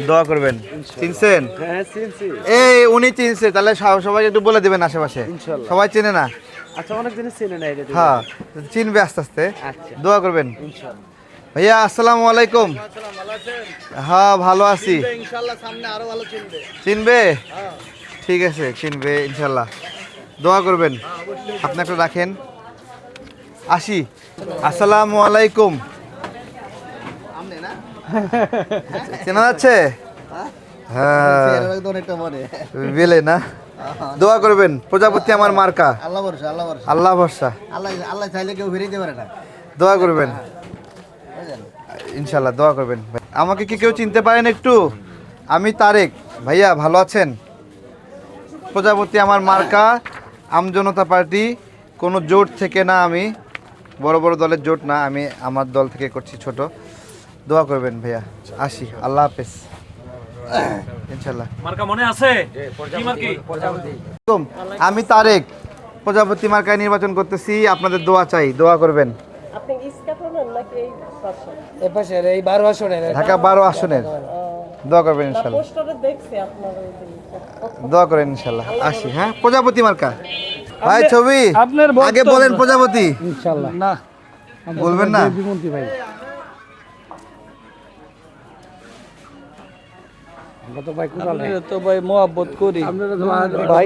দোয়া করবেন। চিনছেন? হ্যাঁ চিনছি এই উনি চিনছে, তাহলে সবাই একটু বলে দিবেন আশেপাশে। ইনশাআল্লাহ। সবাই চেনে না? আচ্ছা অনেক জিনিস চিনে না এটা হ্যাঁ, চিনবে আস্তে আস্তে। আচ্ছা দোয়া করবেন। ইনশাআল্লাহ। ভাইয়া আসসালামু আলাইকুম। হ্যাঁ ভালো আছি। ইনশাআল্লাহ সামনে আরো ভালো চিনবে। চিনবে? ঠিক আছে, চিনবে ইনশাল্লাহ। দোয়া করবেন। আপনি একটা রাখেন। আসি। আসসালামু আলাইকুম। চেনা যাচ্ছে? হ্যাঁ বেলে না। দোয়া করবেন। প্রজাপতি আমার মার্কা। আল্লাহ ভরসা আল্লাহ ভরসা আল্লাহ ভরসা। আল্লাহ আল্লাহ চাইলে কেউ ফিরে দিতে পারে না দোয়া করবেন ইনশাল্লাহ। দোয়া করবেন। আমাকে কি কেউ চিনতে পারেন একটু? আমি তারেক। ভাইয়া ভালো আছেন? প্রজাপতি আমার মার্কা, আমজনতা পার্টি। কোনো জোট থেকে না, আমি বড় বড় দলের জোট না, আমি আমার দল থেকে করছি ছোট। দোয়া করবেন ভাইয়া। আসি, আল্লাহ হাফেজ ইনশাল্লাহ। মার্কা মনে আছে? কি মার্কি? আমি তারেক, প্রজাপতি মার্কায় নির্বাচন করতেছি। আপনাদের দোয়া চাই, দোয়া করবেন। আপনি ইস্কাটনের নাকি এই পাশে? এই পাশে এই 12 আসনের ঢাকা 12 আসনের। দোয়া করবেন ইনশাল্লাহ। পোস্টারে দেখছি আপনার ওই জিনিসটা। দোয়া করেন ইনশাল্লাহ। আসি। হ্যাঁ, প্রজাপতি মার্কা। ভাই ছবি আপনার আগে বলেন প্রজাপতি। ইনশাআল্লাহ না বলবেন না? বিমন্তি ভাই আমরা তো ভাই কোথায় তো ভাই মোহাব্বত করি আমরা ভাই